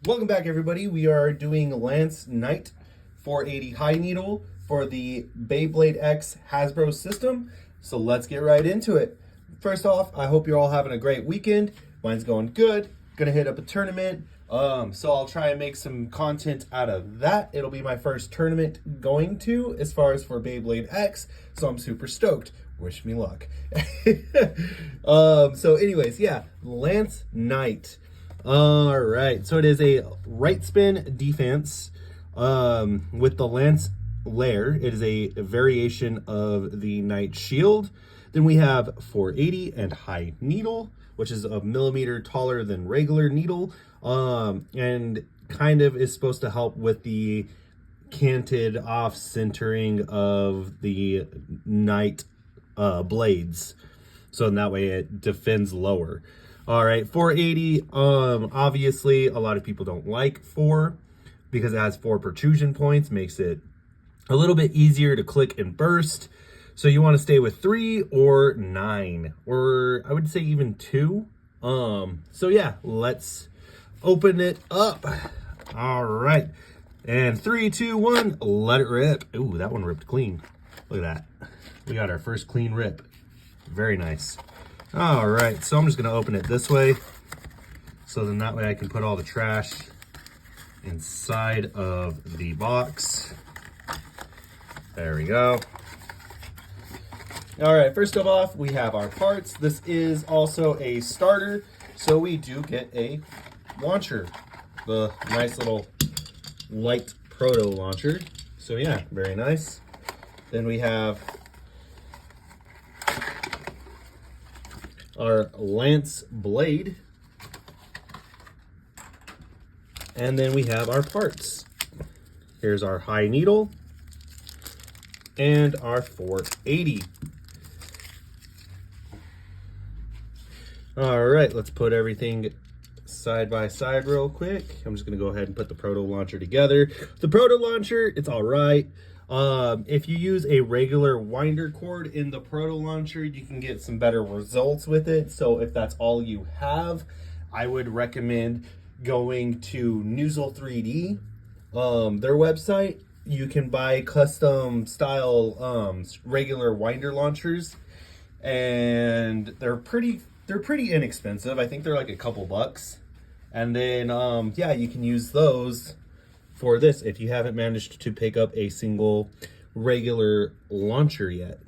Welcome back, everybody. We are doing Lance Knight 480 high needle for the Beyblade X Hasbro system. So let's get right into it. First off, I hope you're all having a great weekend. Mine's going good. Gonna hit up a tournament. So I'll try and make some content out of that. It'll be my first tournament going to as far as for Beyblade X. So I'm super stoked. Wish me luck. So anyways, yeah, Lance Knight. All right, so it is a right spin defense with the Lance Lair. It is a variation of the Knight Shield. Then we have 480 and high needle, which is a millimeter taller than regular needle, and kind of is supposed to help with the canted off centering of the Knight blades, so in that way it defends lower. All right, 480, obviously a lot of people don't like 4 because it has 4 protrusion points, makes it a little bit easier to click and burst. So you want to stay with 3 or 9, or I would say even 2. So yeah, let's open it up. All right, and 3, 2, 1, let it rip. Ooh, that one ripped clean. Look at that. We got our first clean rip. Very nice. All right, so I'm just gonna open it this way, so then that way I can put all the trash inside of the box. There we go. All right, first of all, we have our parts. This is also a starter, so we do get a launcher, the nice little light proto launcher. So yeah, very nice. Then we have our Lance blade, and then we have our parts. Here's our high needle and our 480. All right, let's put everything side by side real quick. I'm just gonna go ahead and put the proto launcher together. The proto launcher, it's all right. If you use a regular winder cord in the proto launcher, you can get some better results with it. So if that's all you have, I would recommend going to Noozle 3D, their website. You can buy custom style regular winder launchers, and they're pretty inexpensive. I think they're like a couple bucks. And then yeah, you can use those for this if you haven't managed to pick up a single regular launcher yet.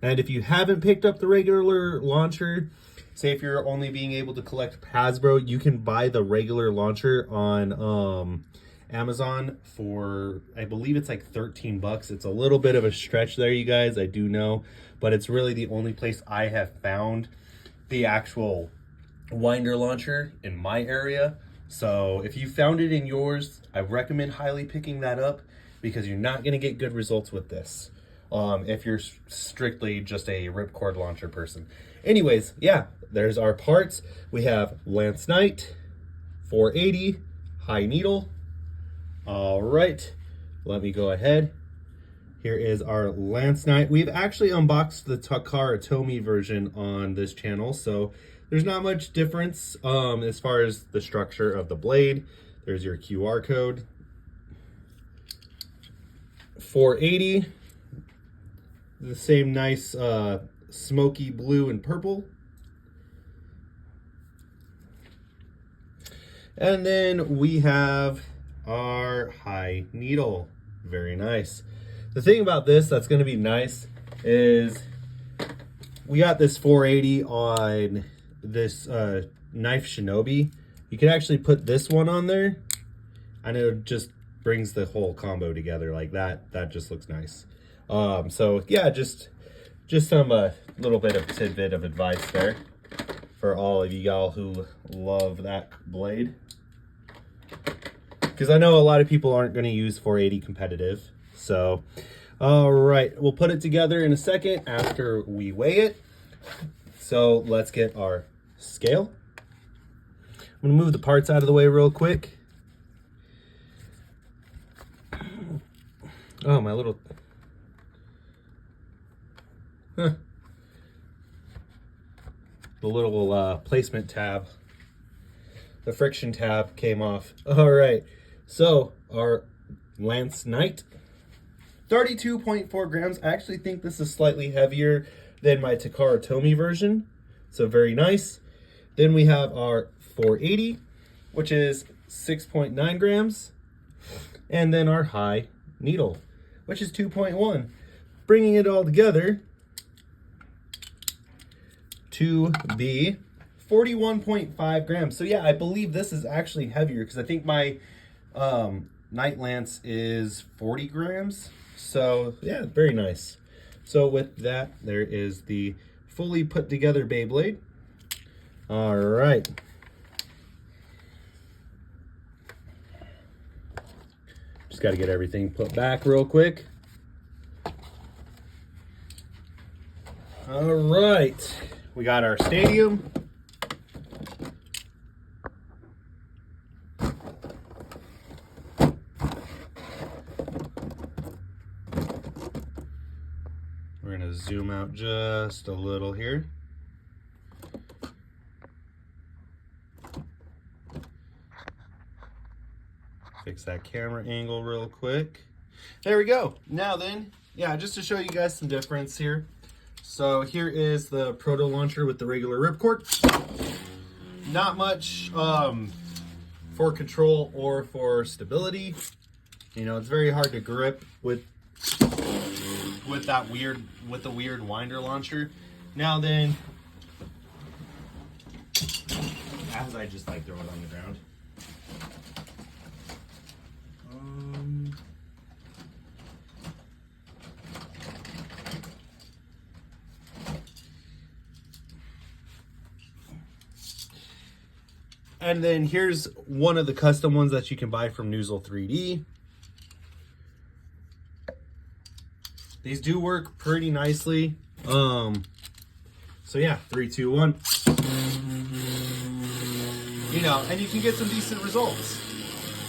And if you haven't picked up the regular launcher, say if you're only being able to collect Hasbro, you can buy the regular launcher on Amazon for, I believe it's like 13 bucks. It's a little bit of a stretch there, you guys, I do know, but it's really the only place I have found the actual winder launcher in my area. So if you found it in yours, I recommend highly picking that up because you're not going to get good results with this if you're strictly just a ripcord launcher person. Anyways, yeah, there's our parts. We have Lance Knight, 480, high needle. All right, let me go ahead. Here is our Lance Knight. We've actually unboxed the Takara Tomy version on this channel, so there's not much difference as far as the structure of the blade. There's your QR code. 480, the same nice smoky blue and purple. And then we have our high needle. Very nice. The thing about this that's going to be nice is we got this 480 on this knife Shinobi. You can actually put this one on there and it just brings the whole combo together like that. That just looks nice. So yeah, just some little bit of tidbit of advice there for all of y'all who love that blade, because I know a lot of people aren't going to use 480 competitive. So all right, we'll put it together in a second after we weigh it. So let's get our scale. I'm gonna move the parts out of the way real quick. Oh, my little the little placement tab the friction tab came off. All right, so our Lance Knight, 32.4 grams. I actually think this is slightly heavier than my Takara Tomy version, so very nice. Then we have our 480, which is 6.9 grams. And then our high needle, which is 2.1. Bringing it all together to be 41.5 grams. So yeah, I believe this is actually heavier because I think my Night Lance is 40 grams. So yeah, very nice. So with that, there is the fully put together Beyblade. All right. Just got to get everything put back real quick. All right. We got our stadium. We're going to zoom out just a little here. Fix that camera angle real quick. There we go. Now then, yeah, just to show you guys some difference here. So here is the proto launcher with the regular ripcord. Not much for control or for stability. You know, it's very hard to grip with the weird winder launcher. Now then, as I just like throw it on the ground. And then here's one of the custom ones that you can buy from Noozle 3D. These do work pretty nicely. So yeah, 3, 2, 1. You know, and you can get some decent results.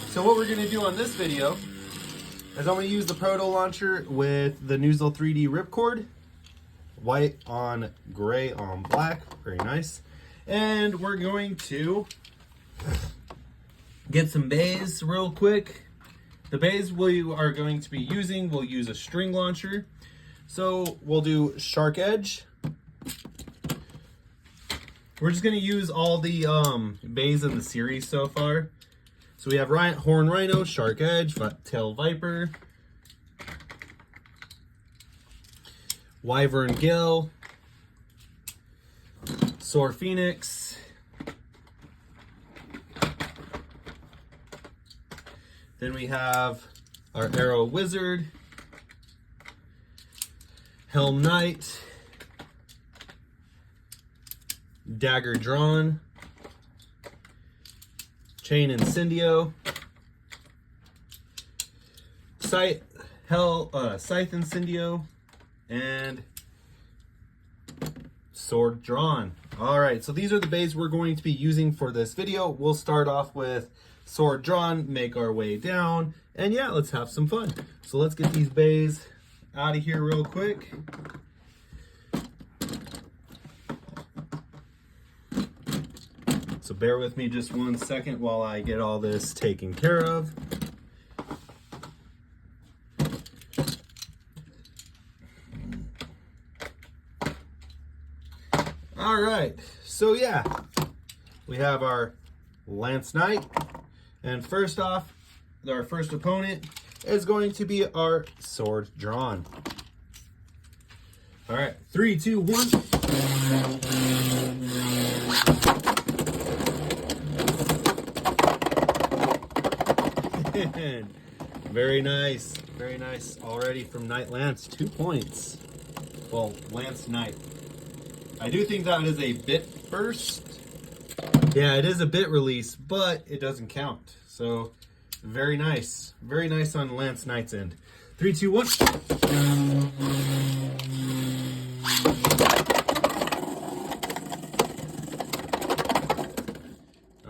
So what we're gonna do on this video is I'm gonna use the proto launcher with the Noozle 3D ripcord. White on gray on black, very nice. And we're going to get some bays real quick. The bays we are going to be using, we'll use a string launcher. So we'll do Shark Edge. We're just gonna use all the bays in the series so far. So we have Horn Rhino, Shark Edge, Tail Viper, Wyvern Gill, Soar Phoenix, then we have our Arrow Wizard, Helm Knight, Dagger Drawn, Chain Incendio, Scythe Incendio, and Sword Drawn. All right, so these are the bays we're going to be using for this video. We'll start off with Sword Drawn, make our way down, and yeah, let's have some fun. So let's get these bays out of here real quick. So bear with me just 1 second while I get all this taken care of. All right, so yeah, we have our Lance Knight, and first off, our first opponent is going to be our Sword Drawn. All right, 3, 2, 1. Very nice, very nice already from Night Lance. 2 points. Well, Lance Knight. I do think that is a bit burst. Yeah, it is a bit release, but it doesn't count. So very nice on Lance Knight's end. 3, 2, 1.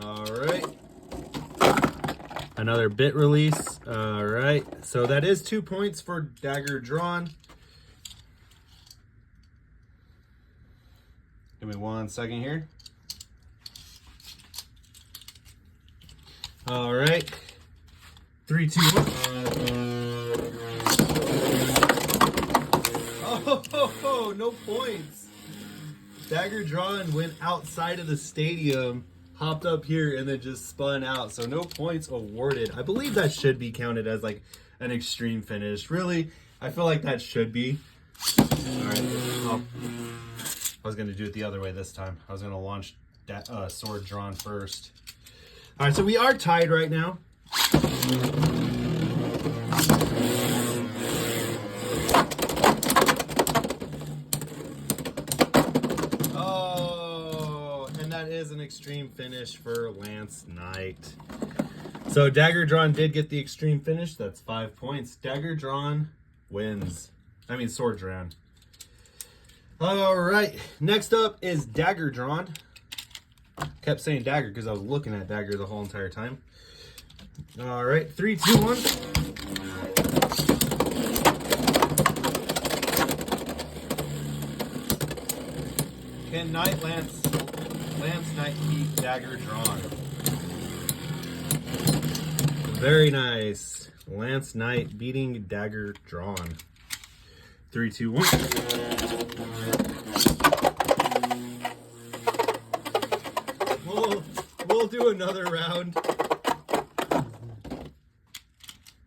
All right. Another bit release. All right. So that is 2 points for Dagger Drawn. Give me 1 second here. All right. 3, 2, 1. Oh, no points. Dagger drawn went outside of the stadium, hopped up here, and then just spun out. So no points awarded. I believe that should be counted as like an extreme finish. Really, I feel like that should be. All right. Oh, I was going to do it the other way this time. I was going to launch that sword drawn first. All right, so we are tied right now. Oh, and that is an extreme finish for Lance Knight. So Dagger Drawn did get the extreme finish. That's 5 points. Dagger Drawn wins. I mean, Sword Drawn. All right, next up is Dagger Drawn. Kept saying Dagger because I was looking at Dagger the whole entire time. All right, 3, 2, 1. Can Lance Knight beat Dagger Drawn? Very nice. Lance Knight beating Dagger Drawn. 3, 2, 1. We'll do another round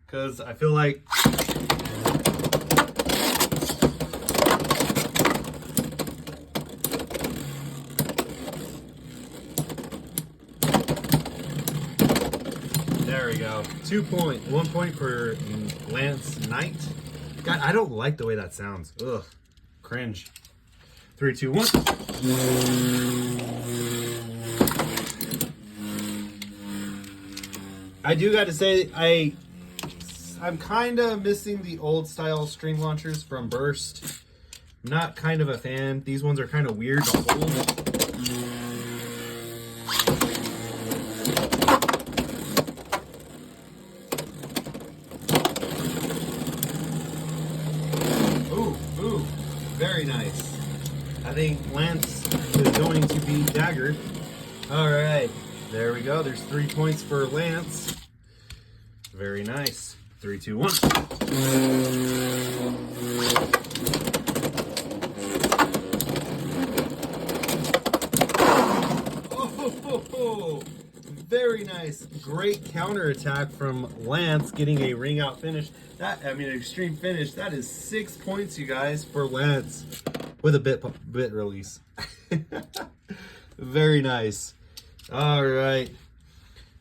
because I feel like there we go. 2 point, 1 point for Lance Knight. God, I don't like the way that sounds. Ugh, cringe. 3, 2, 1. I do got to say, I'm kind of missing the old style string launchers from Burst. Not kind of a fan. These ones are kind of weird to hold. Ooh, very nice. I think Lance is going to be Dagger. All right. There we go. There's 3 points for Lance. Very nice. 3, 2, 1. Oh, very nice. Great counterattack from Lance, getting a ring out finish. An extreme finish. That is 6 points, you guys, for Lance with a bit release. Very nice. All right,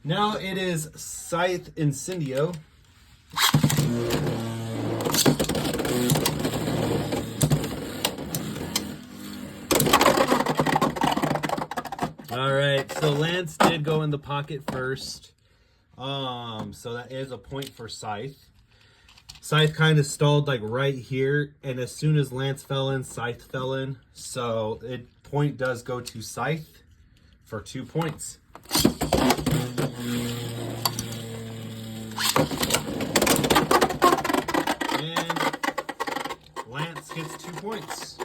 now it is Scythe Incendio. All right, so Lance did go in the pocket first. So that is a point for Scythe. Scythe kind of stalled like right here, and as soon as Lance fell in, Scythe fell in. So point does go to Scythe for 2 points. And Lance gets 2 points.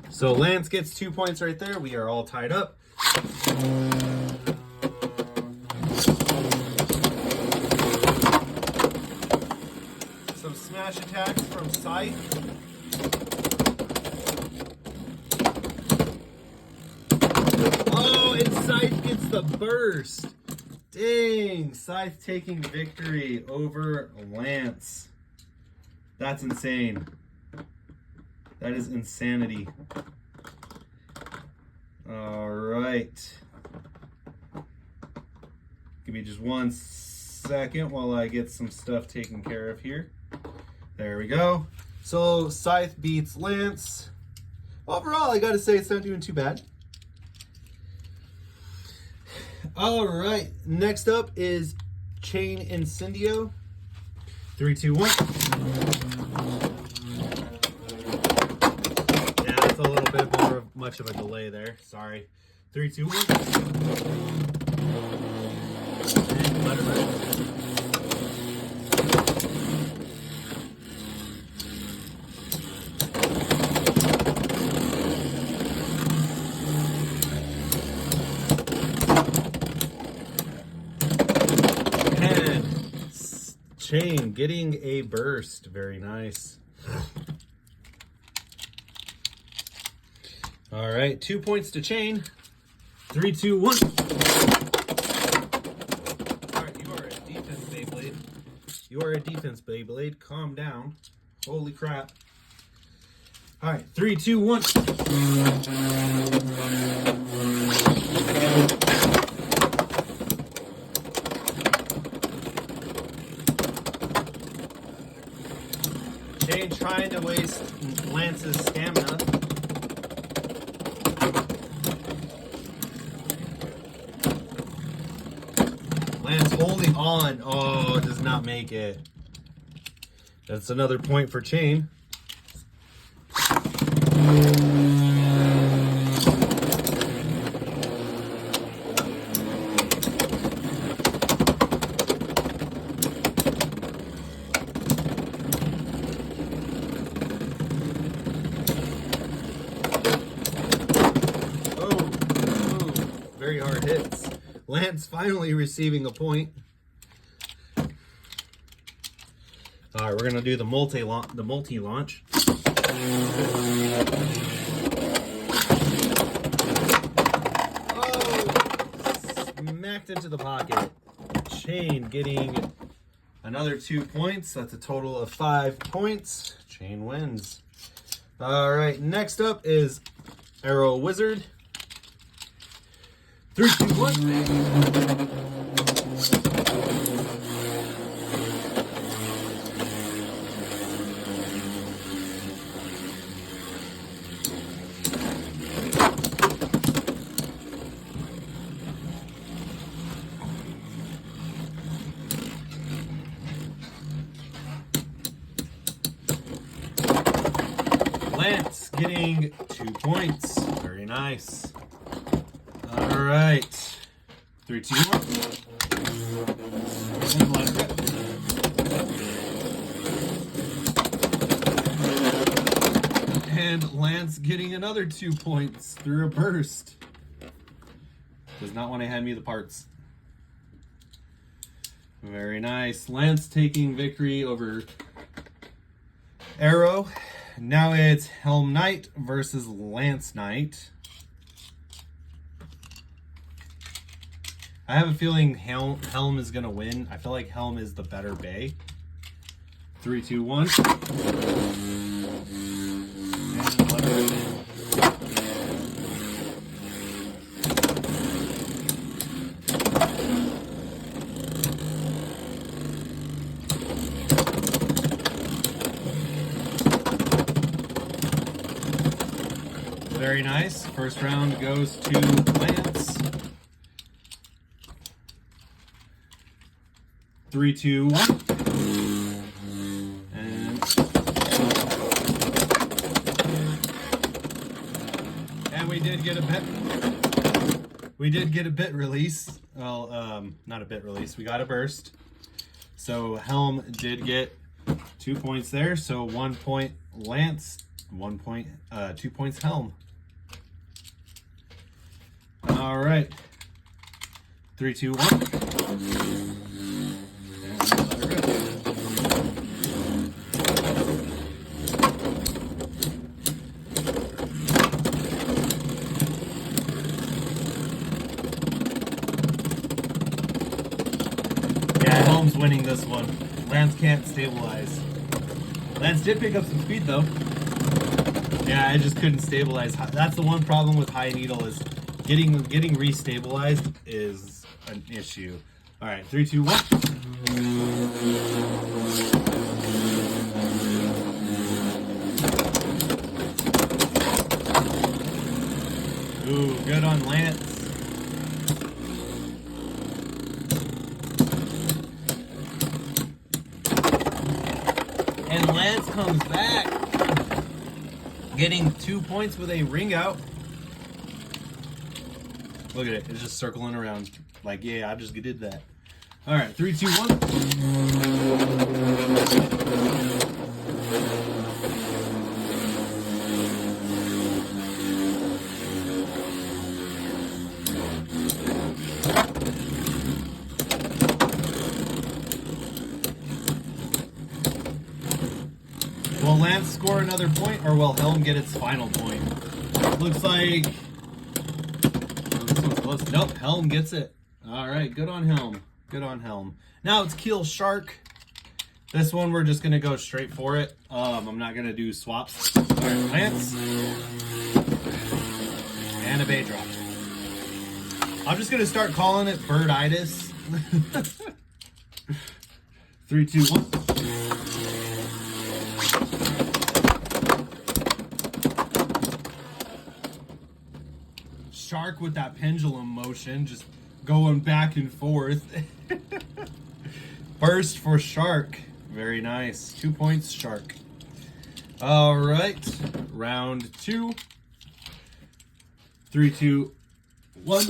So Lance gets 2 points right there. We are all tied up. Some smash attacks from Scythe. Oh, and Scythe gets the burst. Dang, Scythe taking victory over Lance. That's insane. That is insanity. All right. Give me just 1 second while I get some stuff taken care of here. There we go. So Scythe beats Lance. Overall, I gotta say it's not doing too bad. All right, next up is Chain Incendio. 3, 2, 1. Yeah, that's a little bit much of a delay there. Sorry. 3, 2, 1. And let it rip. Chain getting a burst. Very nice. All right, 2 points to Chain. 3, 2, 1. All right, you are a defense Beyblade. You are a defense Beyblade. Calm down. Holy crap. All right, 3, 2, 1. Chain trying to waste Lance's stamina. Lance holding on. Oh, does not make it. That's another point for Chain. Very hard hits. Lance finally receiving a point. All right, we're gonna do the multi launch. Oh, smacked into the pocket. Chain getting another 2 points. That's a total of 5 points. Chain wins. All right, next up is Arrow Wizard. 3, 2, 1. Lance getting 2 points. Very nice. All right. 3, 2, 1. And Lance getting another 2 points through a burst. Does not want to hand me the parts. Very nice. Lance taking victory over Arrow. Now it's Helm Knight versus Lance Knight. I have a feeling Helm is going to win. I feel like Helm is the better bay. 3, 2, 1. And let her win. Very nice. First round goes to Lance. 3, 2, 1. And we did get a bit. We did get a bit release. Well, not a bit release. We got a burst. So Helm did get 2 points there. So 1 point Lance, 1 point, 2 points Helm. All right. 3, 2, 1. Yeah, Helm's winning this one. Lance can't stabilize. Lance did pick up some speed though. Yeah, I just couldn't stabilize. That's the one problem with high needle is getting restabilized is an issue. All right, 3, 2, 1. Ooh, good on Lance. And Lance comes back, getting 2 points with a ring out. Look at it, it's just circling around. Like, yeah, I just did that. All right, 3, 2, 1. Lance score another point, or will Helm get its final point? Looks like... this one's close. Nope, Helm gets it. All right, good on Helm. Good on Helm. Now it's Keel Shark. This one we're just gonna go straight for it. I'm not gonna do swaps. All right, Lance. And a bait drop. I'm just gonna start calling it birditis. 3, 2, 1. Shark with that pendulum motion, just going back and forth. Burst for Shark. Very nice. 2 points, Shark. All right. Round 2. 3, 2, 1.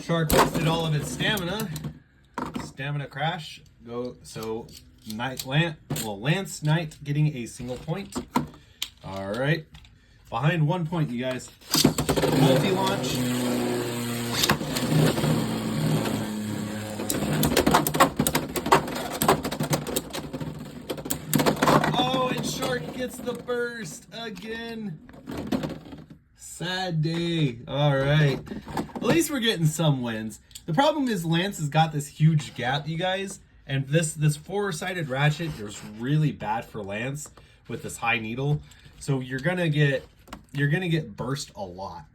Shark wasted all of its stamina. Stamina crash. Go. So Lance Knight getting a single point. All right. Behind 1 point, you guys. Multi-launch. Oh, and Shark gets the burst again. Sad day. All right. At least we're getting some wins. The problem is Lance has got this huge gap, you guys. And this 4-sided ratchet is really bad for Lance with this high needle. So you're gonna get burst a lot.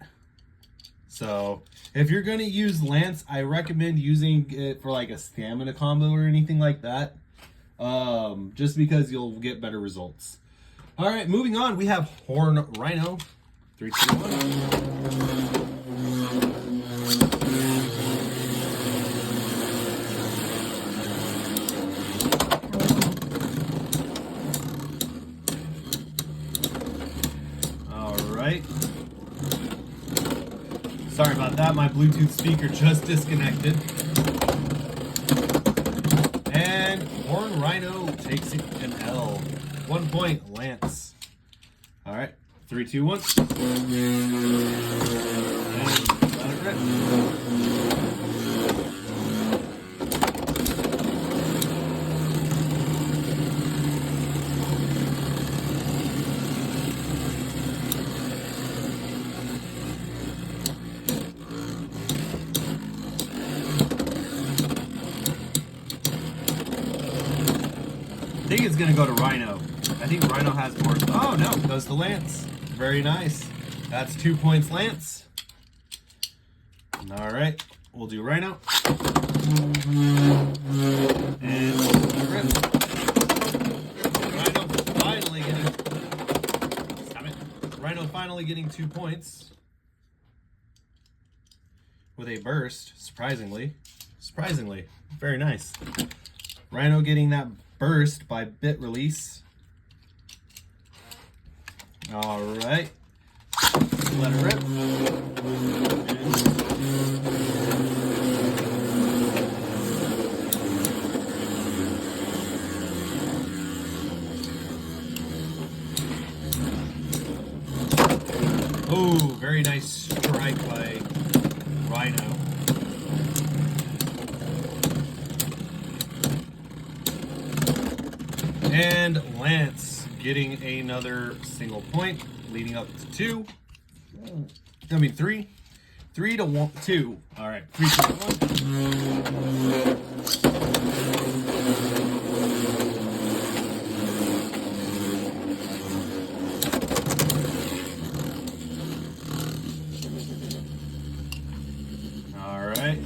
So if you're gonna use Lance, I recommend using it for like a stamina combo or anything like that. Just because you'll get better results. All right, moving on, we have Horn Rhino. 3, 2, 1. Sorry about that, my Bluetooth speaker just disconnected. And Horn Rhino takes an L. 1 point, Lance. All right, 3, 2, 1. And let it rip. I think it's gonna go to Rhino. I think Rhino has more. Oh no, it goes to Lance. Very nice. That's 2 points, Lance. All right, we'll do Rhino. And rip. Rhino finally getting. Stop it. Rhino finally getting 2 points with a burst. Surprisingly, very nice. Rhino getting that burst by bit release. All right, let it rip. Oh, very nice strike by Rhino. And Lance getting another single point, leading up to 2. I mean 3. 3 to 1, 2. All right, 3, 2, 1. All right.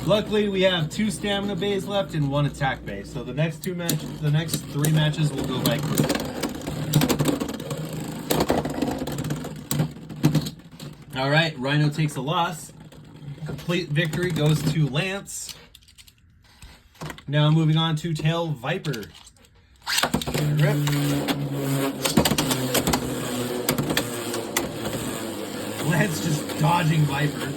Luckily, we have 2 stamina bays left and 1 attack bay. So the next 3 matches will go by quick. All right, Rhino takes a loss. Complete victory goes to Lance. Now moving on to Tail Viper. Lance just dodging Viper.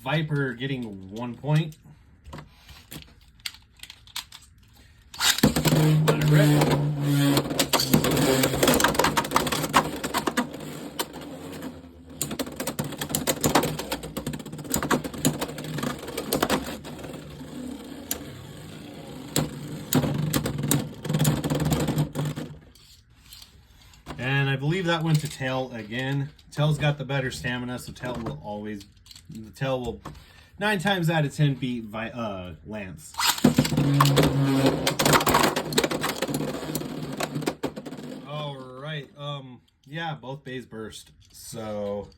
Viper getting 1 point. Let it rip. And I believe that went to Tail again. Tail's got the better stamina, so Tail will 9 times out of 10 beat Lance. All right. Yeah, both bays burst. So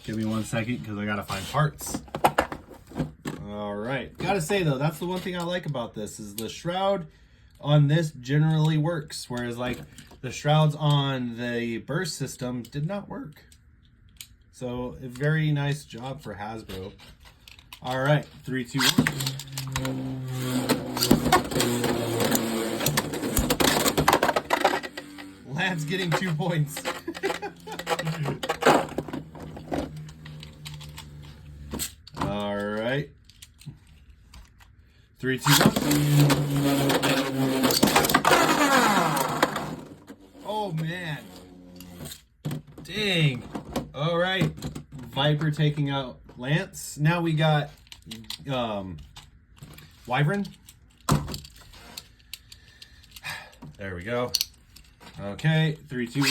give me 1 second because I gotta find parts. All right. Gotta say though, that's the one thing I like about this is the shroud on this generally works, whereas like the shrouds on the burst system did not work. So a very nice job for Hasbro. All right, 3, 2, 1. Lance getting 2 points. All right. 3, 2, 1. Oh man. Dang. All right. Viper taking out Lance. Now we got Wyvern. There we go. Okay, 3, 2, 1.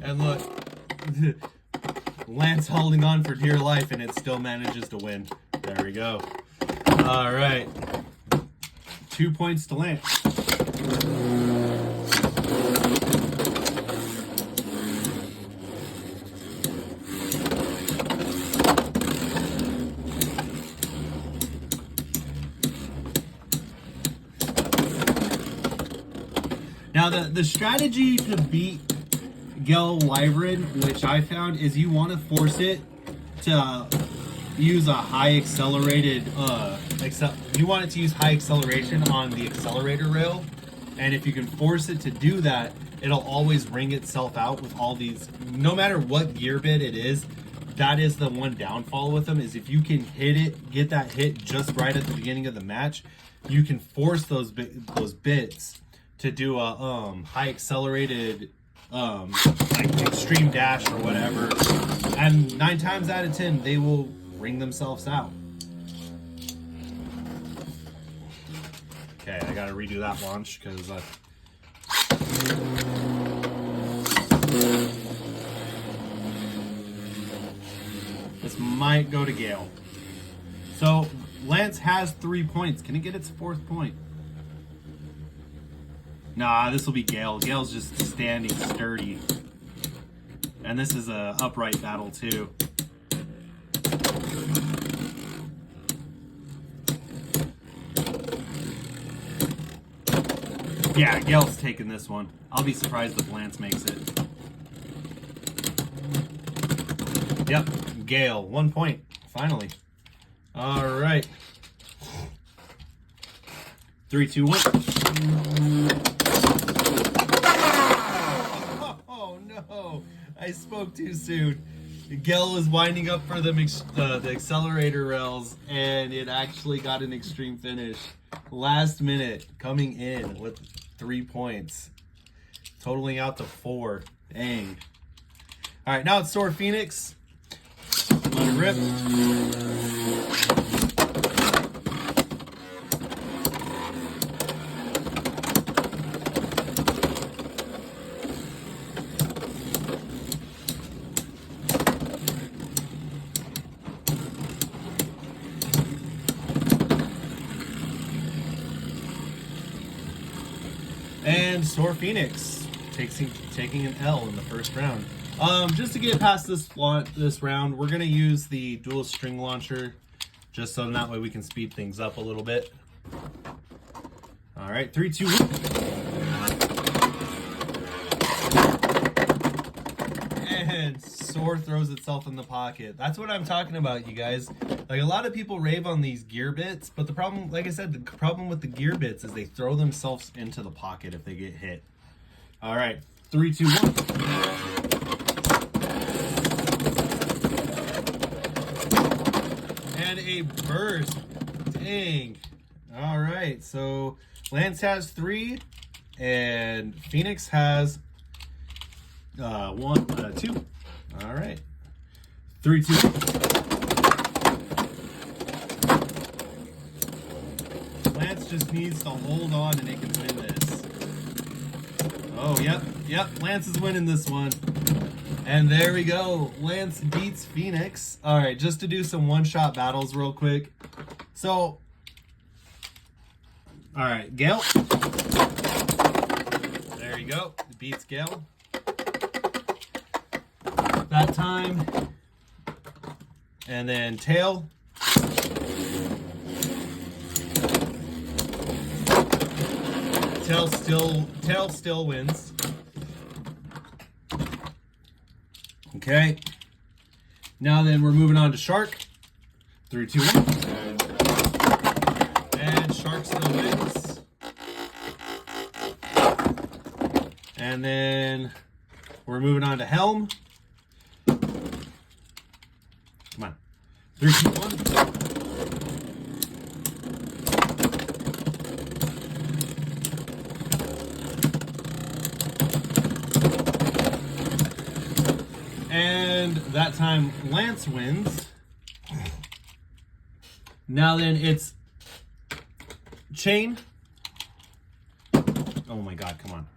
And look, Lance holding on for dear life, and it still manages to win. There we go. All right, 2 points to Lance. Now the strategy to beat Gale Wyvern, which I found, is you want to force it to use a high accelerated you want it to use high acceleration on the accelerator rail, and if you can force it to do that, it'll always ring itself out with all these, no matter what gear bit it is. That is the one downfall with them, is if you can get that hit just right at the beginning of the match, you can force those bits to do a high accelerated like extreme dash or whatever, and 9 times out of 10 they will ring themselves out. Okay, I gotta redo that launch because this might go to Gale. So Lance has 3 points. Can it get its 4th point? Nah, this will be Gale. Gale's just standing sturdy. And this is a upright battle too. Yeah, Gale's taking this one. I'll be surprised if Lance makes it. Yep, Gale, 1 point, finally. All right. 3, 2, 1. Oh no, I spoke too soon. Gale was winding up for the accelerator rails, and it actually got an extreme finish. Last minute, coming in with 3 points, totaling out to 4. Dang. All right, now it's Sword Phoenix. Let it rip. And Sword Phoenix taking an L in the first round. Just to get past this round, we're gonna use the dual string launcher, just so that way we can speed things up a little bit. All right, 3, 2, 1. And Sword throws itself in the pocket. That's what I'm talking about, you guys. Like, a lot of people rave on these gear bits, but the problem, like I said, the problem with the gear bits is they throw themselves into the pocket if they get hit. All right, 3, 2, 1. And a burst. Dang. All right, so Lance has 3, and Phoenix has 2. All right, 3, 2, 1. Lance just needs to hold on and they can win this. Oh, yep, Lance is winning this one. And there we go. Lance beats Phoenix. All right, just to do some one-shot battles real quick. So, all right, Gale. There you go. Beats Gale. That time. And then Tail. Tail still wins. Okay. Now then we're moving on to Shark. 3, 2, 1. And Shark still wins. And then we're moving on to Helm. Come on. 3, 2, 1. And that time Lance wins. Now then it's Chain. Oh my god, come on.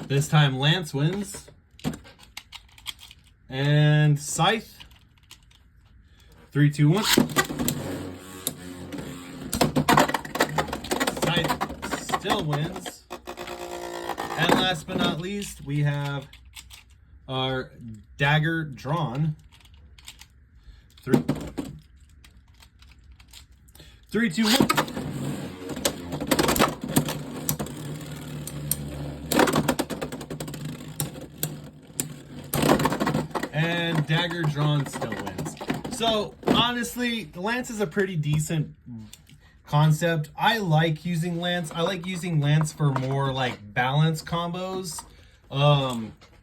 This time Lance wins. And Scythe. 3, 2, 1. Scythe still wins. And last but not least, we have our dagger drawn. 3, 2, 1. And dagger drawn still wins. So honestly, Lance is a pretty decent concept. I like using Lance. I like using Lance for more like balance combos.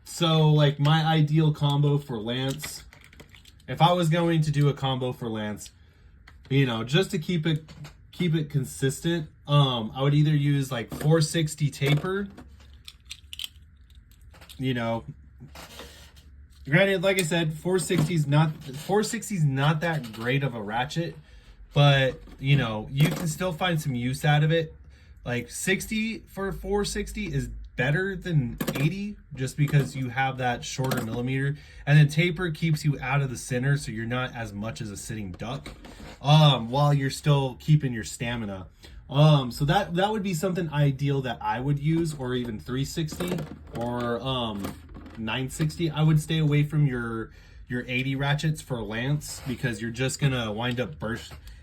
So like my ideal combo for Lance, if I was going to do a combo for Lance, you know, just to keep it consistent, I would either use like 460 taper, you know. Granted, like I said, 460 is not that great of a ratchet, but you know, you can still find some use out of it. Like 60 for 460 is better than 80 just because you have that shorter millimeter, and then taper keeps you out of the center, so you're not as much as a sitting duck, while you're still keeping your stamina. So that would be something ideal that I would use, or even 360 or 960. I would stay away from your 80 ratchets for Lance, because you're just gonna wind up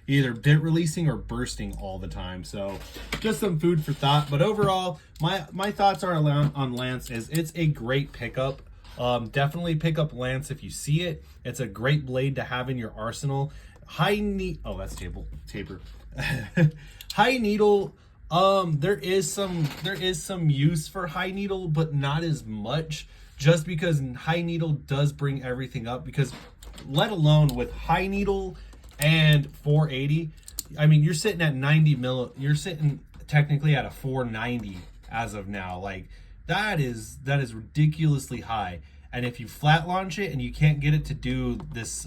either bit releasing or bursting all the time. So just some food for thought. But overall, my thoughts are on Lance is it's a great pickup. Definitely pick up Lance if you see it. It's a great blade to have in your arsenal. Oh, that's taper. High needle. There is some use for high needle, but not as much. Just because high needle does bring everything up, because let alone with high needle and 480, I mean, you're sitting at 90 mil, you're sitting technically at a 490 as of now. Like that is ridiculously high. And if you flat launch it and you can't get it to do this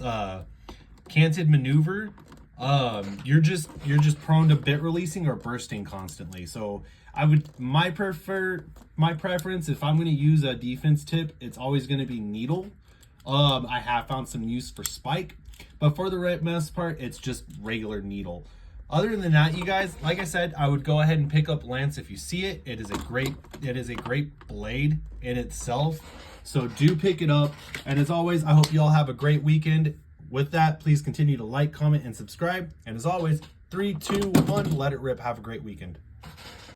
canted maneuver, you're just prone to bit releasing or bursting constantly. So my preference, if I'm going to use a defense tip, it's always going to be needle. I have found some use for spike, but for the most part, it's just regular needle. Other than that, you guys, like I said, I would go ahead and pick up Lance if you see it. It is a great blade in itself. So do pick it up. And as always, I hope you all have a great weekend. With that, please continue to like, comment, and subscribe. And as always, 3, 2, 1, let it rip. Have a great weekend.